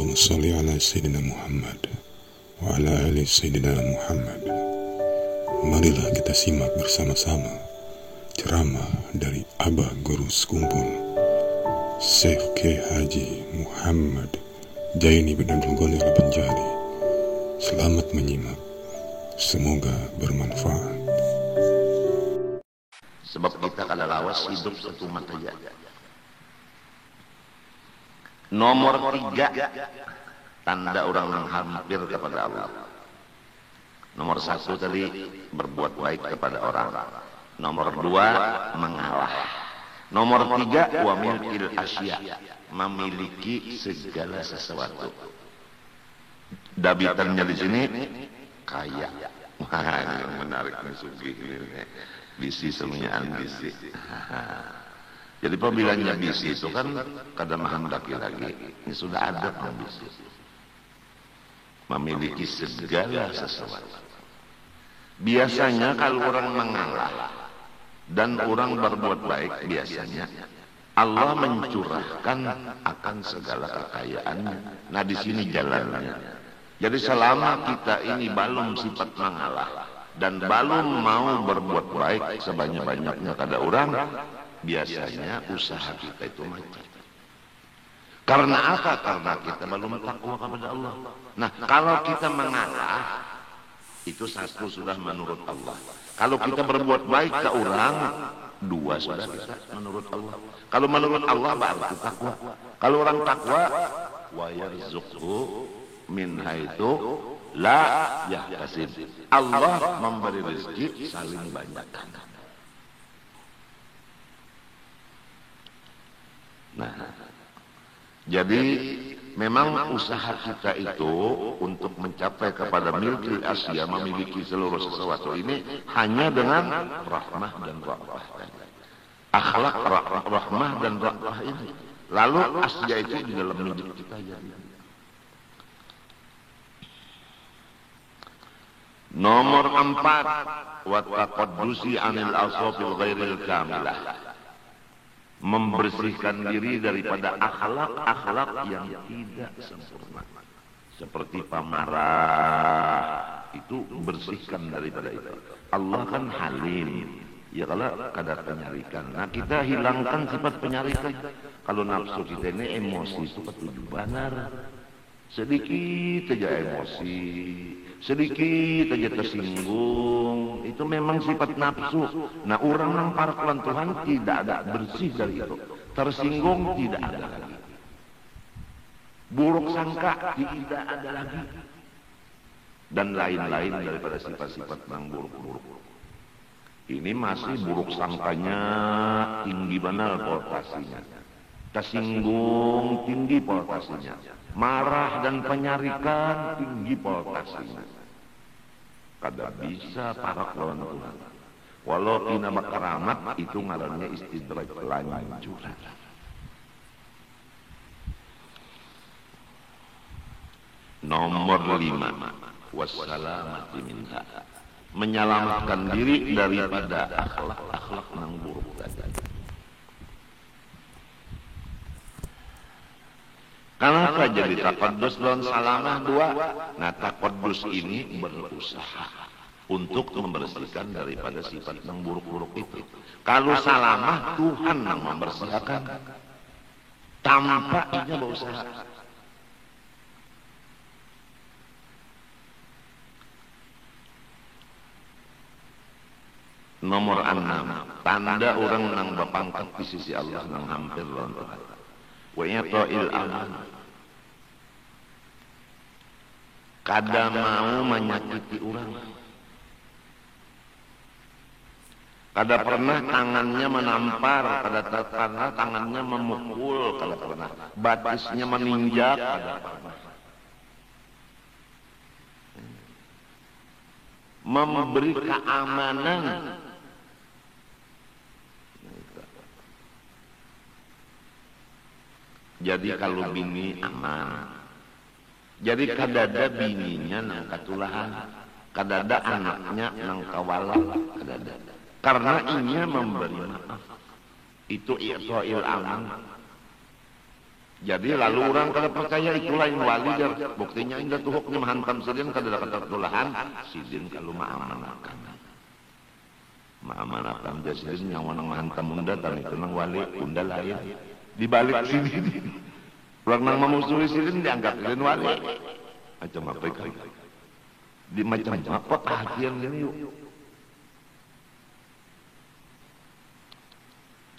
Allahumma sholli ala Sayyidina Muhammad wa ala ali Sayyidina Muhammad. Marilah kita simak bersama-sama ceramah dari Abah Guru Sekumpul Syekh K. Haji Muhammad Jaini bin Abdul Ghani Al-Banjari. Selamat menyimak, semoga bermanfaat. Sebab kita kada lawas hidup satu mata saja. Nomor 3, tanda orang yang hampir kepada Allah. Nomor 1 tadi, berbuat baik kepada orang. Nomor 2, mengalah. Nomor 3, wa milkil asya, memiliki segala sesuatu. Dabitannya di sini kaya. Wah, ini yang menarik nih, sugih ini. Bisi semuanya bisi. Jadi pembilangnya bisi itu kan kadang menghendaki lagi. Ini sudah ada bisi. Memiliki segala sesuatu. Biasanya kalau orang mengalah dan orang berbuat baik, biasanya Allah mencurahkan akan segala kekayaannya. Nah, di sini jalannya. Jadi selama kita ini belum sifat mengalah dan belum mau berbuat baik sebanyak-banyaknya kepada orang, biasanya usaha kita itu macet. Karena apa? Karena kita belum takwa kepada Allah. Nah, kalau kita mengalah, itu 1 sudah menurut Allah. Kalau kita berbuat baik ke orang, 2 sudah bisa menurut Allah. Kalau menurut Allah baru takwa. Kalau orang takwa, wa yarzuqhu min haitsu la yahtasib. Allah memberi rezeki saling banyak. Nah, jadi memang usaha kita itu untuk mencapai kepada milkil asya, memiliki seluruh sesuatu ini hanya dengan rahmah dan ra'fah. Akhlak rahmah dan ra'fah ini. Lalu asya itu di dalam hidup kita jadi. Nomor 4, wa taqaddusi anil asafil ghairil kamilah. Membersihkan diri daripada akhlak-akhlak yang tidak sempurna. Seperti pemarah, itu bersihkan daripada itu. Allah kan halim. Ya kalau kadar penyarikan. Nah, kita hilangkan sifat penyarikan. Kalau nafsu kita ini emosi itu ketujuh benar. Sedikit saja emosi, sedikit aja tersinggung, itu memang sifat nafsu. Nah, orang yang para Tuhan tidak ada bersih dari itu. Tersinggung tidak ada lagi. Buruk sangka tidak ada lagi. Dan lain-lain daripada sifat-sifat yang buruk-buruk. Ini masih buruk sangkanya tinggi benar voltasenya. Tersinggung tinggi voltasenya. Marah dan penyarikan tinggi voltasenya. Kada bisa para kawan Tuhan. Walau ina keramat itu ngarannya istidraj lanjuran. Nomor 5, wassalamati minha, menyelamatkan diri daripada akhlak-akhlak yang buruk tadi. Kenapa jadi taqaddus dan salamah 2? Nah, taqaddus ini berusaha untuk membersihkan daripada sifat yang buruk-buruk itu. Kalau salamah, Tuhan yang membersihkan tanpa ia berusaha. Nomor 6, tanda orang yang berpangkat di sisi Allah yang hampir lawan Tuhan. Wa yata'il aman, kada mau menyakiti orang. Kada pernah tangannya menampar, kada pernah tangannya memukul, kada pernah batisnya meninjak, kada pernah. Memberi keamanan. Jadi kalau bini aman. Jadi kadada bininya nang katulahan, kadada anaknya nang kawala, kadada. Karena inya memberi maaf. Itu i'ta'il aman. Jadi lalu orang kada percaya itu lain wali dia. Buktinya indah tuhuk ni mahantam sidin kada kata tulahan. Sidin kalau maamanakan. Maamanakan dia sidin yang wanang mahantam unda dan itu nang wali unda lain. Dibalik sidin. Orang nang memusuhi sidin dianggap sidin wali. Macam apa ikan? Di macam apa perhatian ini yuk.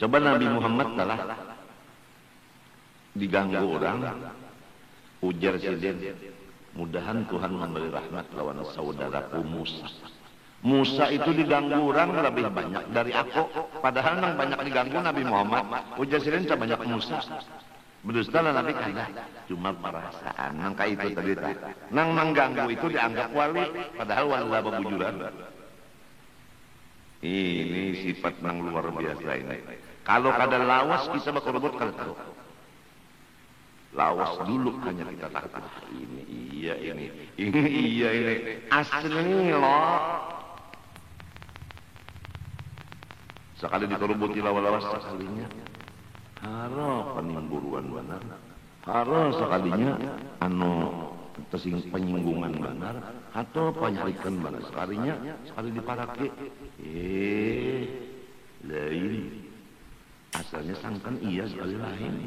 Coba Nabi Muhammad telah diganggu orang, ujar sidin, mudahan Tuhan memberi rahmat lawan saudaraku Musa. Musa itu diganggu orang lebih banyak dari aku, padahal nang banyak diganggu Nabi Muhammad. Ujar sidin banyak Musa. Berdustalah Nabi kaya, cuma perasaan. Nangka itu tadi tak. Nang mengganggu itu dianggap wali, padahal wali lah bebujuran. Ini sifat nang luar biasa ini. Kalau kada lawas kita bakal rebut kada tahu. Lawas dulu hanya kita takut. Ini iya ini asli loh. Sekali dikerubuti lawas sekalinya. Haro penimburuan benar. Haro sekalinya penyinggungan benar atau penyalikan benar. Sekali diparaki. Lain. Asalnya sangkan iya sekali lain.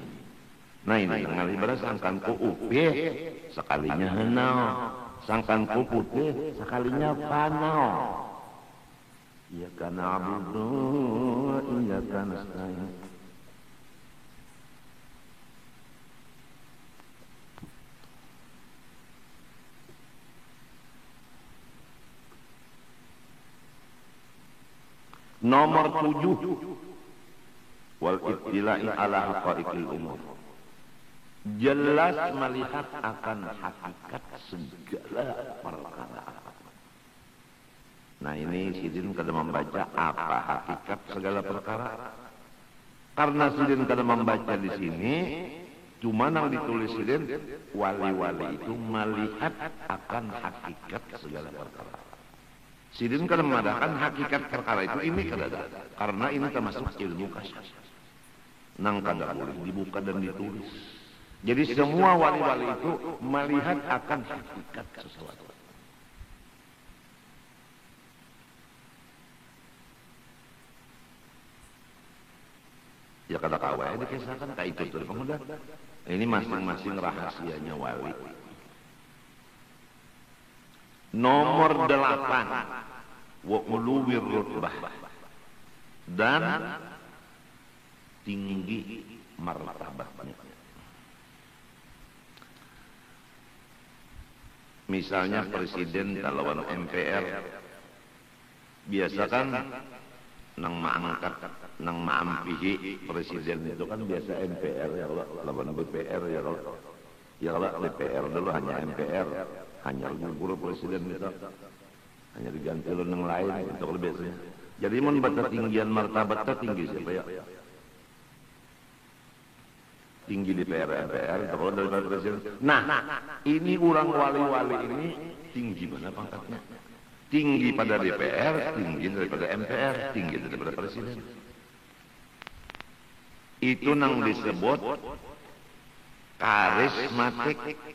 Nah ini ngali beras sangkan ku upih sekalinya henau. Sangkan ku putih sekalinya panau. Iya kana abudu iya kana nasta'in. Nomor 7 wal ibtila'i ala haqaiqil umur. Jelas melihat akan hakikat segala perkara. Nah ini sidin kada membaca apa hakikat segala perkara. Karena sidin kada membaca di sini, cuma yang ditulis sidin wali-wali itu melihat akan hakikat segala perkara. Sidin kada memadakan hakikat perkara itu ini kada ada. Karena ini termasuk ilmu kasus. Nang kada boleh dibuka dan ditulis. Jadi semua wali-wali itu melihat akan hakikat sesuatu. Ya kada kawai dikisahkan tak itu tuh pemuda. Ini masing-masing rahasianya wali. Nomor 8 wa uluwir rutbah dan tinggi martabatnya. Misalnya presiden lawan MPR biasa kan nang maangkat nang maampihi presiden itu kan biasa MPR ya kalau lawan BPR ya kalau DPR dulu hanya MPR hanya guru presiden itu hanya diganti oleh yang lain itu kalau biasanya. Jadi mun baca tinggian martabatnya tinggi siapa ya? Tinggi di MPR kalau dari presiden. Nah, ini orang wali-wali ini tinggi mana pangkatnya? Tinggi pada DPR, tinggi daripada MPR, tinggi daripada presiden. Itu nang disebut karismatik.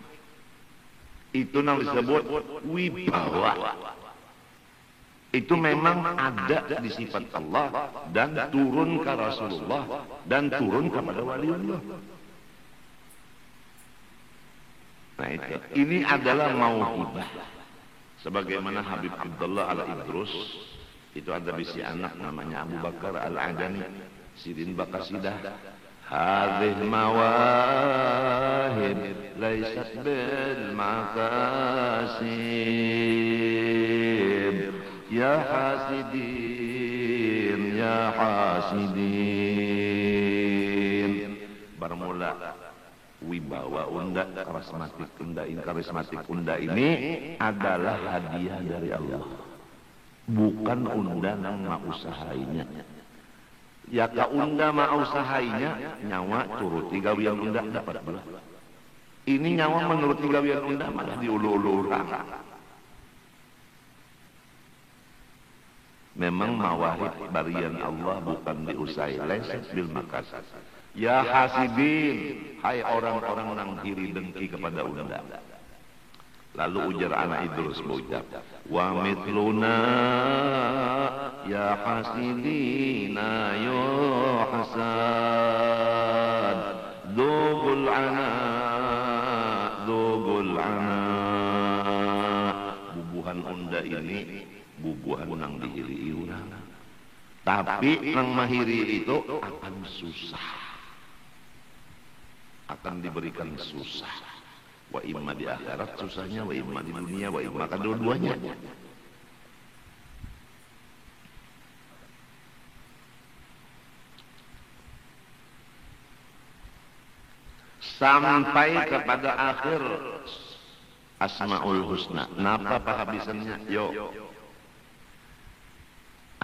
Itu nang disebut wibawa. Itu memang ada di sifat Allah dan turun ke Rasulullah dan turun kepada waliullah. Nah itu, ini adalah mauhibah. Sebagaimana Habib Abdullah Al-Idrus, itu ada bisi anak namanya Abu Bakar Al-Adani, Sidin Bakasidah. Hadih mawahib laysat bil makasib. Ya hasidin, ya hasidin. Bermula wibawa unda karismatik unda ini adalah hadiah dari Allah, bukan unda nang mausahainya. Ya ka unda mausahainya nyawa turuti gawian unda dapat belah. Ini nyawa menuruti gawian unda malah diulu-ulu orang. Memang mawahib barian Allah bukan diusai laisat bil makas. Ya hasidin, hai orang-orang nang iri dengki kepada unda. Lalu ujar anak Idrus berucap, wa mithluna ya hasidina ya hasad, dugul ana. Bubuhan unda ini bubuhan nang diiri urang. Tapi nang mahiri itu akan susah, akan diberikan susah. Wa imma di akhirat susahnya, wa imma di dunia, wa imma kedua-duanya. Sampai kepada akhir Asmaul Husna. Napa penghabisannya? Yo.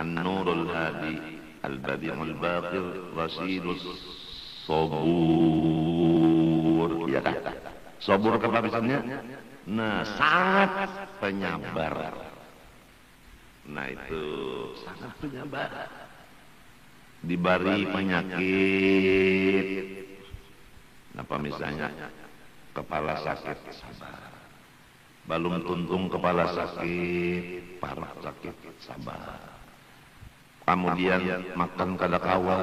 An-Nurul Hadi, Al-Badi'ul Baqir, Rasidus Sobur. Ya kan? Sobur kehabisannya? Nah, sangat penyabar. Nah itu sangat penyabar. Dibari penyakit. Apa misalnya? Kepala sakit, sabar. Balum tuntung kepala sakit, parah sakit, sabar. Kemudian makan kada kawa,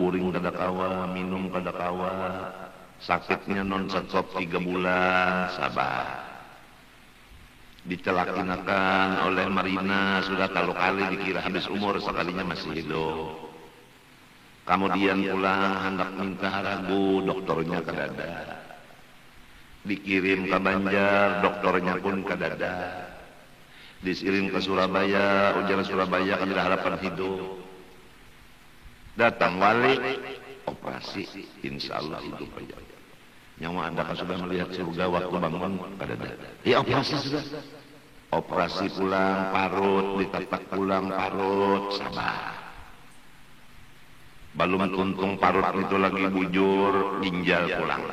guring kada kawa, minum kada kawa. Sakitnya non stop 3 bulan, sabar. Dicelakinakan oleh Marina, sudah kalau kali dikira habis umur, sekalinya masih hidup. Kemudian pulang hendak minta ragu, dokternya kadada. Dikirim ke Banjar, dokternya pun kadada. Disirim ke Surabaya, ujar Surabaya kada harapan hidup. Datang wali, operasi, insya Allah hidup aja. Nyawa anda kan sudah melihat surga waktu bangun kadada. Ya operasi sudah. Operasi pulang parut, ditatak pulang parut, sabar. Balum tuntung parut itu lagi bujur, ginjal pulang.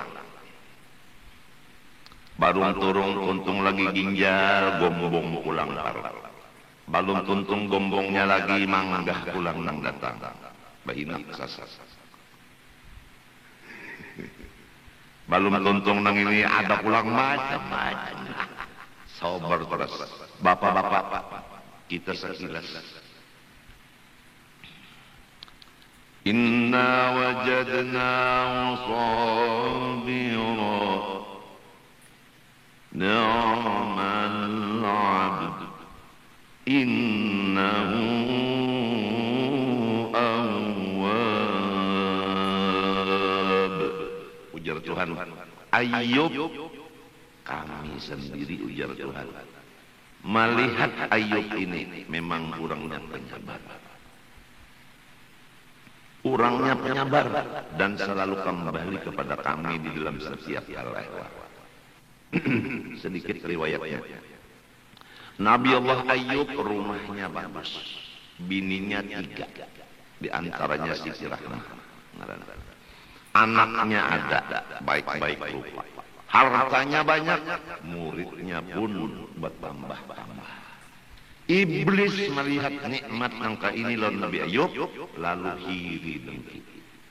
Balum turung tuntung lagi ginjal, gombong pulang parut. Balum tuntung gombongnya lagi manggah pulang nang datang. Bahinak sasas. Balum tuntung nang ini ada pulang macam-macam. Sabar terus. Bapak-bapak, kita sekilas. Inna wajadnahu sabira ni'mal 'abd innahu awwab. Ujar Tuhan, Ayub, kami sendiri ujar Tuhan, melihat Ayub ini memang orangnya penyabar. Orangnya penyabar dan selalu kembali kepada kami di dalam setiap hal. Sedikit riwayatnya. Nabi Allah Ayub rumahnya bagus, bininya 3, di antaranya Siti Rahmah. Anaknya ada, baik-baik rupa. Hartanya banyak, muridnya pun bertambah-tambah. Iblis melihat nikmat nangka ini lawan Nabi Ayub, lalu hiri dengki.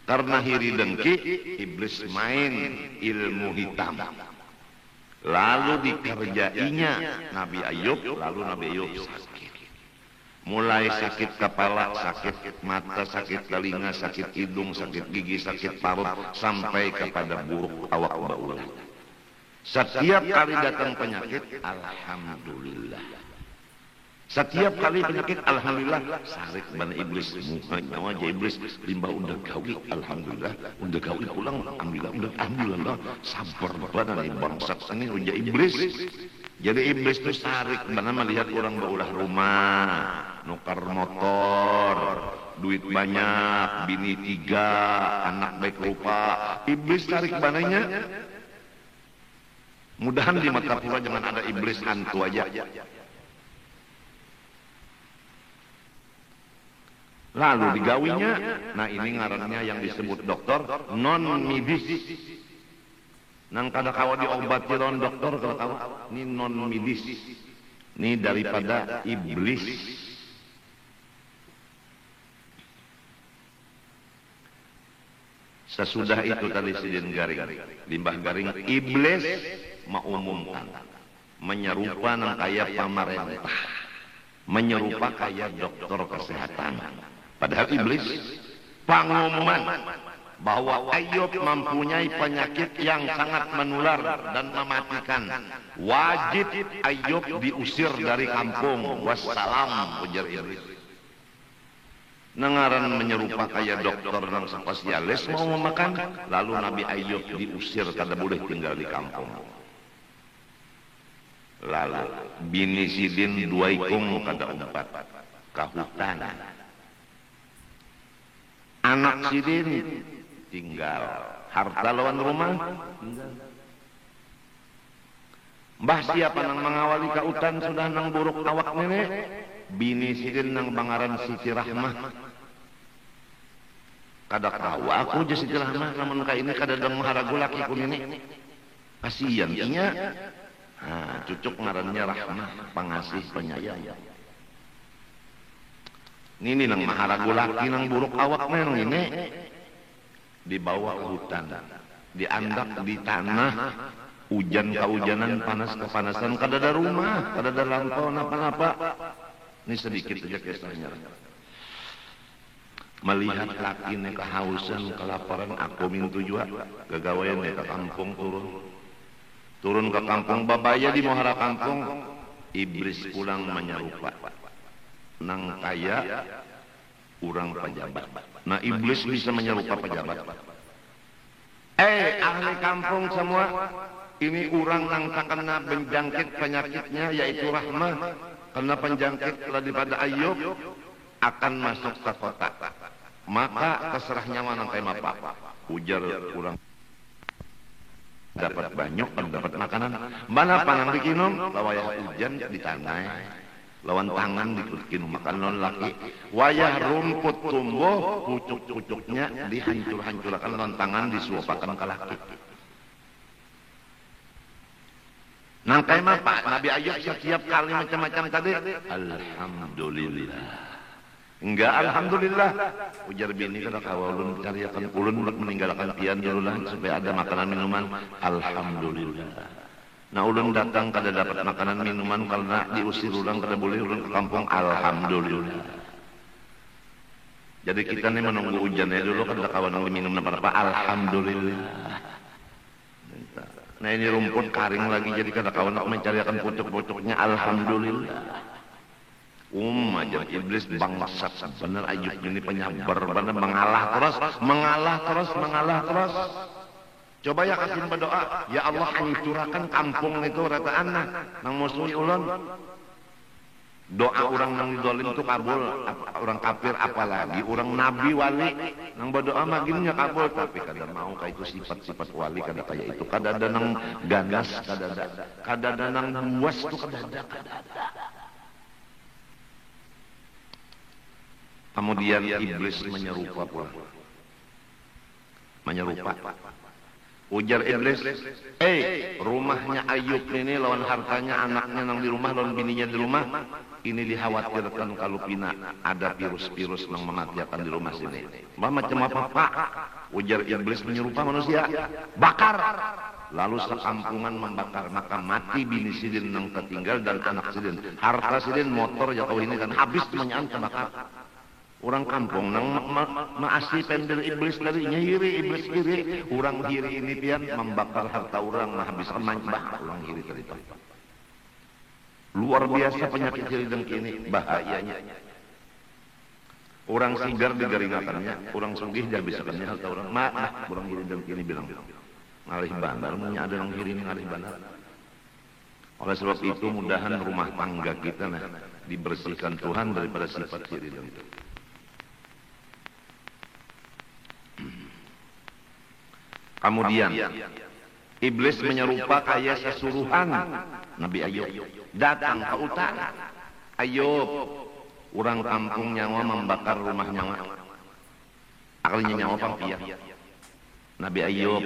Karena hiri dengki, iblis main ilmu hitam. Lalu dikerjainya Nabi Ayub, lalu Nabi Ayub sakit. Mulai sakit kepala, sakit mata, sakit telinga, sakit hidung, sakit gigi, sakit parut, sampai kepada buruk awak baulah. Setiap kali datang penyakit, alhamdulillah. Setiap kali penyakit, alhamdulillah, sarik bana iblis, nyawa aja iblis, limbah unda gawi, alhamdulillah, unda gawi pulang, alhamdulillah, sabar bana nih bangsat ini uja iblis. Jadi iblis itu sarik bana melihat orang baulah rumah, nukar motor, duit banyak, bini 3, anak baik rupa, iblis tarik bananya. Mudahan di mata pura jangan ada iblis hantu aja. Lalu digawinya, nah ini ngarannya yang disebut dokter non medis. Nang kada kawa diobati lawan dokter kada kawa. Ini non medis. Ini daripada iblis. Sesudah itu tadi sidin garing, limbah garing, iblis mengumumkan, menyerupa nang kaya pamarentah, menyerupa kaya dokter kesehatan. Padahal iblis pengumuman bahwa Ayub mempunyai penyakit yang sangat menular dan mematikan. Wajib Ayub diusir dari kampung. Wassalam, ujar iblis. Nengaran menyerupa kaya dokter dan spesialis mau memakan, lalu Nabi Ayub diusir kada boleh tinggal di kampung. Lalu bini sidin dua ikung kada umpat ke hutan. Anak sidin tinggal, harta lawan rumah tinggal. Mbah siapa nang mengawali ke hutan sudah nang buruk awak nenek, bini sidin nang bangaran Siti Rahmah. Kada tahu aku je Siti Rahmah, namun ka ini kada dang maharagu laki ku nenek. Kasihan inya. Cucuk ngarannya Rahmah, pengasih penyayang. Nini nang maharagu laki nang buruk awak nang ini dibawa ke hutan, diandak di tanah, hujan kehujanan, panas kepanasan, kada ada rumah, kada ada lampau, napa-napa. Ini sedikit saja kisahnya. Melihat laki ne kehausan, kelaparan, aku mintu juga gagawayan ne ke kampung turun ke kampung babaya di muara kampung. Iblis pulang menyerupa nang kaya urang pejabat. Nah, iblis bisa menyerupa pejabat. Ahli kampung semua, ini urang nang terkena penjangkit penyakitnya yaitu Rahmah, karena penjangkit daripada Ayub akan masuk ke kota. Maka terserah nyawa nang kaya mapak. Ujar urang dapat banyak, dapat makanan. Mana panang dikinum, lawayah hujan di tanah. Lawan tangan dikinum makan non laki. Wayah rumput tumbuh, pucuk-pucuknya dihancur-hancurkan, lawan tangan disuapakan ke laki. Nang kaya mapak, Nabi Ayub setiap kali macam-macam tadi, alhamdulillah. Enggak, alhamdulillah. Ujar bini kada kawalun cariakan ulun meninggalkan pian dulu lah supaya ada makanan minuman. Alhamdulillah. Nah, ulun datang kada dapat makanan minuman karena diusir ulang kada boleh ulun ke kampung. Alhamdulillah. Jadi kita nih menunggu hujannya dulu kada kawan minum apa-apa. Alhamdulillah. Nah, ini rumput karing lagi jadi kada kawan mencariakan pucuk-pucuknya. Alhamdulillah. Ajar iblis bangsat bener. Ayub ini penyabar bener, mengalah terus. Coba ya kasih berdoa, ya Allah hancurkan kampung itu rataan nang musuhi ulun. Doa orang nang didolim itu kabul, orang kafir apalagi orang nabi wali nang berdoa maginnya kabul, tapi kada mau kayak itu sifat-sifat wali kada kayak itu. Kada ada nang ganas, kada ada nang buas itu kada ada. Kemudian iblis menyerupa pula. Ujar iblis, rumahnya Ayub ini lawan hartanya, anaknya nang di rumah, lawan bininya di rumah. Ini dikhawatirkan kalau pina ada virus-virus nang mematiakan di rumah sini. Macam apa Pak? Ujar iblis menyerupa manusia. Bakar. Lalu sekampungan membakar, maka mati bini sidin nang tertinggal dan anak sidin. Harta sidin, motor ya kau ini kan habis menyaan terbakar. Orang kampung nang maasi pendel iblis dari nyiri iblis kiri, orang kiri ini pian membakar harta orang habis manjbah orang kiri tadi. Luar biasa penyakit kiri dan kini bahayanya. Orang sigar digaringakannya, orang sugih dihabisakannya harta orang. Orang kiri dan kini bilang ngalih bandar, punya ada orang kiri ini ngalih bandar. Oleh sebab itu mudahan rumah tangga kita dibersihkan Tuhan daripada sifat kiri dan kini. Kemudian iblis menyerupa kaya sesuruhan Nabi Ayub datang ke hutan. Ayub, orang kampung nyawa membakar rumah nyawa, akalnya nyawa pampian. Nabi Ayub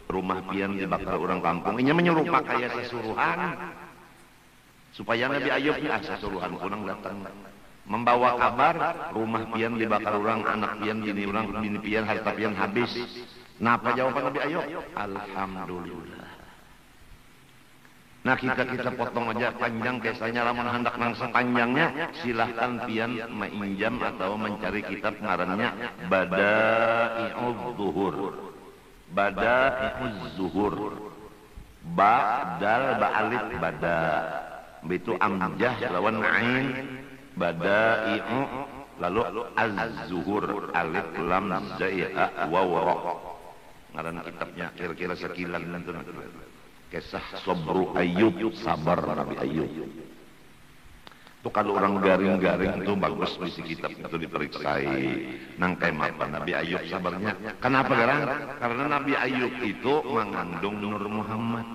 rumah pian dibakar orang kampung. Ini menyerupa kaya sesuruhan supaya Nabi Ayub sesuruhan kunang datang membawa kabar rumah pian dibakar orang, anak pian, bini pian, harta pian habis. Napa jawaban Nabi Ayub? Alhamdulillah. Nah kita potong aja panjang kisahnya, lamun hendak langsung panjangnya silahkan pian mainjam atau mencari kitab ngarannya Bada'i'uz Zuhur. Bada'i'uz Zuhur. Ba dal ba alif bada. Itu amjah lawan ain bada'i'u lalu az-zuhur alif lam zai'a waw ra. Ngaran kitabnya kira-kira sekilan itu. Kisah Sabru Ayub, sabar Nabi Ayub. Itu kalau orang garing-garing itu bagus isi kitab itu diperiksai. Nangkai apa Nabi Ayub sabarnya. Kenapa garang? Karena Nabi Ayub itu mengandung Nur Muhammad.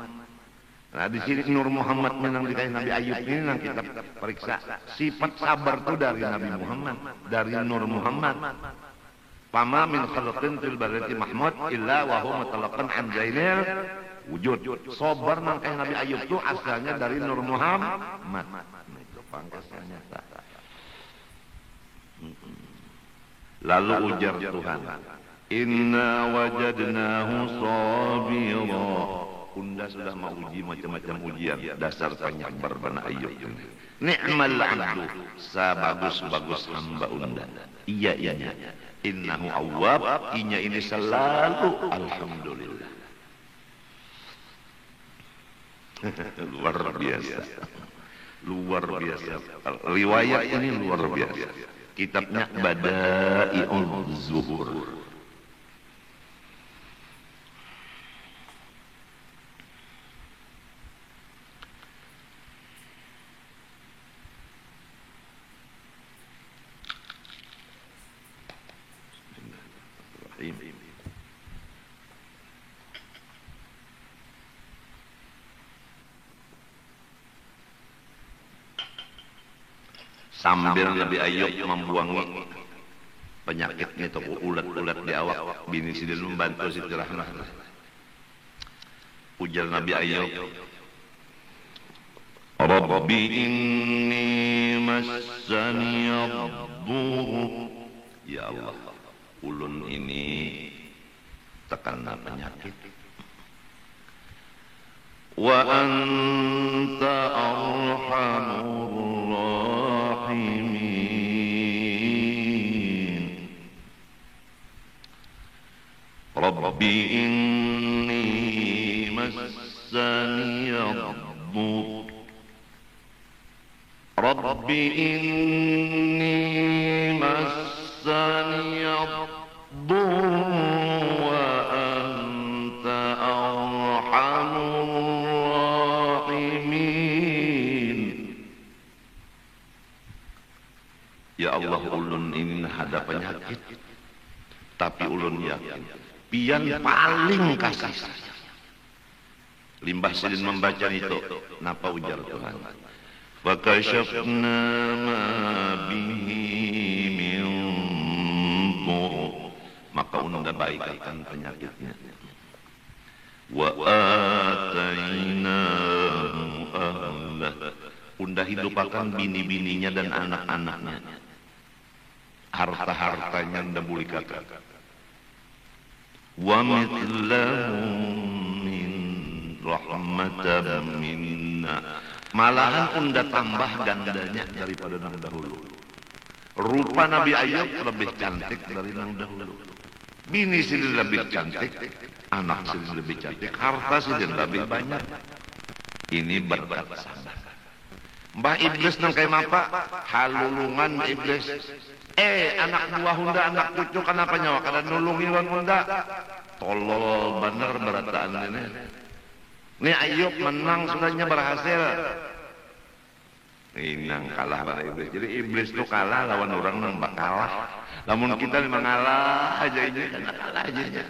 Nah di sini Nur Muhammad menang dikasih Nabi Ayub ini nang kita periksa. Sifat sabar itu dari Nabi Muhammad, dari Nur Muhammad. Fama min khalqin fil barati mahmud illa wa huwa mutalaqan an zainil wujud. Sabar nangkai Nabi Ayub itu asalnya dari Nur Muhammad. Itu pangkasnya. Lalu ujar Tuhan, inna wajadnahu sabira. Unda sudah mau uji macam-macam ujian. Dasar penyabar bana Ayub. Ni'mal abdu, sabagus-bagus hamba unda. Iya. Innahu awwab, inya ini selalu alhamdulillah. Luar biasa. Luar biasa. Riwayat ini luar biasa. Kitabnya Bada'i'uz Zuhur. Sambil Nabi Ayub membuangi penyakitnya itu ulat-ulat di awak, bini Sidin membantu Siti Rahmah. Ujar Nabi Ayub, Rabbi inni massani ad-dur. Ya Allah, ulun ini terkena penyakit. Wa anta arhamur rahimin. Rabbi inni massani ad-dur. Rabbi inni massani ad-dur wa anta arhamur rahimin. Ya Allah, ulun ini ada penyakit, tapi ulun yakin pian paling kasih sayang. Limbah Sidin membaca itu, napa ujar Tuhan? Fakashafna ma bihi min dur. Maka unda baikkan penyakitnya. Wa atainahu ahlah. Unda hidupakan bini-bininya dan anak-anaknya. Harta-hartanya unda bulikakan. Wa mithlahum min rahmatan minna. Malahan unda tambah gandanya daripada nang dahulu. Rupa Nabi Ayub lebih cantik dari nang dahulu. Bini Sidin lebih cantik, anak Sidin lebih cantik, harta Sidin lebih banyak. Ini berkat sabar. Mbah Iblis nang kayak apa? Halulungan Mbah Iblis. Anak buah unda, anak cucu kenapa nyawa? Karena nulungi wan unda. Tolol bener berataan ini. Ini Ayub menang sudahnya berhasil. Inang kalah pada Iblis. Jadi Iblis itu kalah lawan orang yang kalah. Namun kita mengalah aja ini, kalah aja.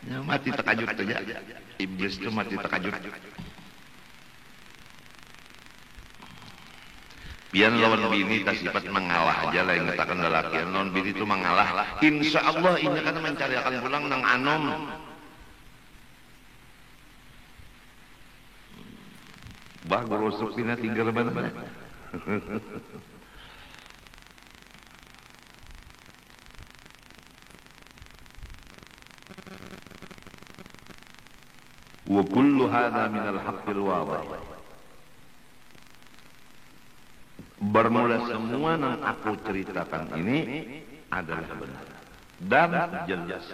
Ya, mati terkajut aja. Iblis itu mati terkajut. Biar lawan bini tak sifat mengalah aja lah yang katakan lelaki. Lawan bini itu mengalah. Insya Allah ini kan mencari akan pulang nang anom. Bah gorosok pina tinggal mana? Wa kullu hadha minal haqqil wadih. Bermula semua yang aku ceritakan ini adalah benar dan jelas.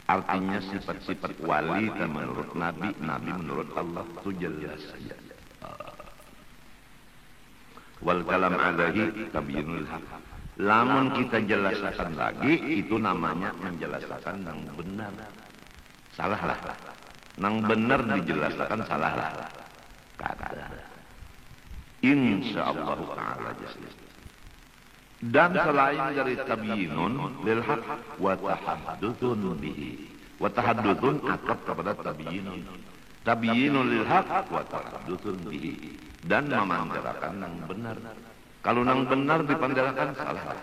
Artinya sifat-sifat wali dan menurut Nabi, Nabi menurut Allah itu jelas saja. Wal kalam alaihi tabyinul haq. Lamun kita jelaskan lagi, itu namanya menjelaskan yang benar. Salah lah. Yang benar dijelaskan salah lah. Kata. Insyaallah ta'ala jasli. Dan selain dari tabyinun lil haq wa tahaddutsun bihi. Wa tahaddutsun akrab kepada tabyinun. Tabyinun lil haq wa tahaddutsun bihi. Dan memandarakan yang benar. Kalau yang benar dipandarakan salah.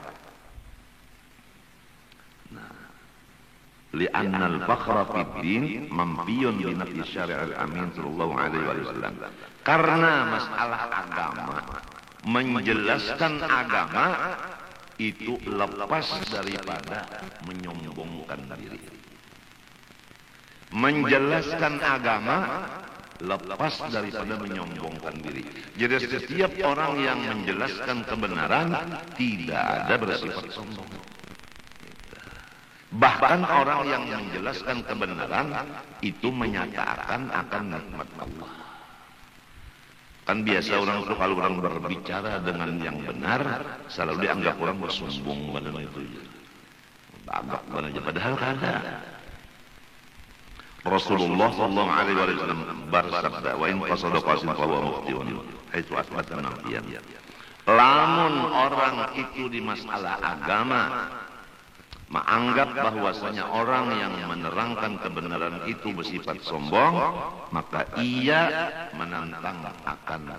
Nah, li'anna al-fakhra fid din mamfiyun bi nafi syari'il amin sallallahu alaihi wasallam. Karena masalah agama, menjelaskan agama itu lepas daripada menyombongkan diri. Menjelaskan agama lepas daripada menyombongkan diri. Jadi setiap orang yang menjelaskan kebenaran tidak ada bersifat sombong. Bahkan orang yang menjelaskan kebenaran itu menyatakan akan nikmat Allah. Kan biasa orang itu kalau orang berbicara dengan yang benar selalu dianggap orang bersombong pada itu. Anggap aja padahal kada. Rasulullah sallallahu alaihi wasallam bersabda, "Wa in qasada qasin fa huwa muqtiun." Haitsu asbata nafiyan. Lamun orang itu di masalah agama menganggap bahwasanya orang yang menerangkan kebenaran itu bersifat sombong, maka ia menantang akan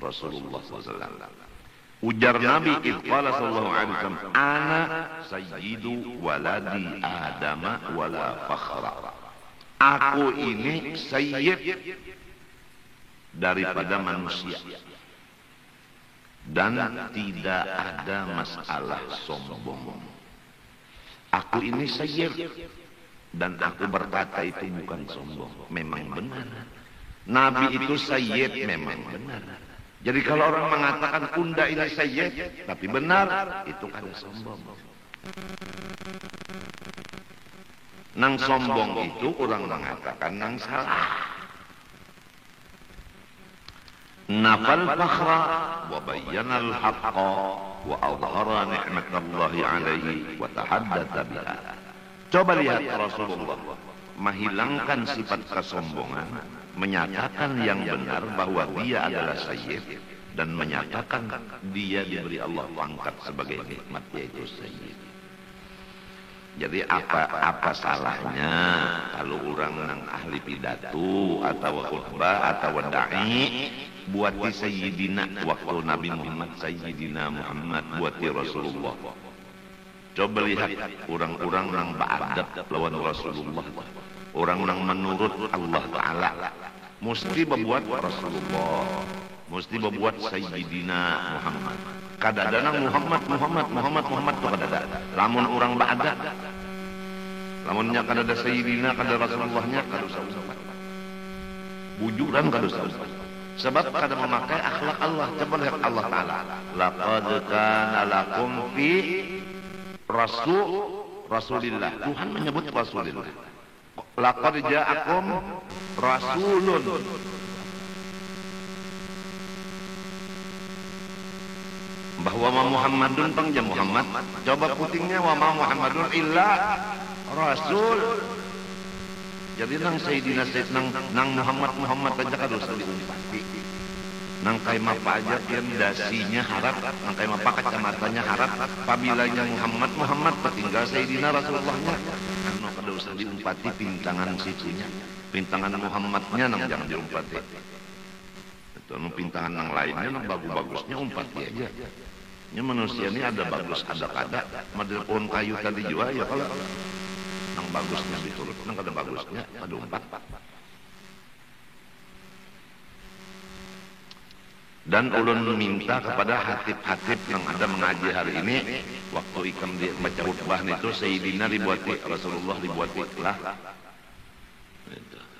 Rasulullah SAW. Ujar Nabi Iqbal sallallahu alaihi wasallam, "Ana sayyidu waladi Adam wala fakhra." Aku ini sayyid daripada manusia dan tidak ada masalah sombong. Aku ini sayyid dan aku berkata itu bukan sombong, memang benar. Nabi itu sayyid memang benar. Jadi kalau orang mengatakan unda ini sayyid tapi benar, itu kada sombong. Nang sombong itu orang mengatakan nang salah. Nafal fakhra wa bayyana al-haqqa wa adhara ni'matallahi alaihi wa tahaddatha biha. Coba lihat Rasulullah menghilangkan sifat kesombongan, menyatakan yang benar bahwa dia adalah sayyid dan menyatakan dia diberi Allah pangkat sebagai nikmat yaitu sayyid. Jadi apa salahnya kalau orang yang ahli pidato atau khutbah atau dai buati sayyidina waktu Nabi Muhammad sayyidina Muhammad buati Rasulullah. Coba lihat orang-orang yang beradab lawan Rasulullah, orang yang menurut Allah Ta'ala mesti membuat Rasulullah, mesti membuat sayyidina Muhammad. Kadang-kadang Muhammad tu kadang-kadang. Lamun orang ba'da. Lamunnya kadang-kadang sayyidina, kadang Rasulullahnya kadang usah. Bujuran kadang usah. Sebab kadang memakai akhlak Allah. Coba lihat Allah Ta'ala. Laqad kana lakum fi Rasulillah. Tuhan menyebut Rasulillah. Laqad ja'akum rasulun. Bahwa Muhammadun panggil Muhammad. Coba putingnya wa Muhammadun illa rasul. Jadi nang Sayyidina Sayyid nang Muhammad aja kada usah diumpati. Nang kai mapa aja pian dasinya harap, nang kai mapa kacamatanya harap, pabilanya Muhammad tinggal Sayyidina Rasulullahnya. Anu kada usah diumpati pintangan situnya. Pintangan Muhammadnya nang jangan diumpati. Itu anu pintangan nang lainnya nang bagus-bagusnya umpati aja. Ini manusia ini ada bagus, ada kada. Model pohon kayu tadi juga ya kalau nang bagusnya diturut, nang kada bagusnya ada umpat. Dan ulun minta kepada hatib-hatib yang ada mengaji hari ini, waktu ikam dia baca khutbah itu Sayyidina dibuati Rasulullah dibuati lah Gitu.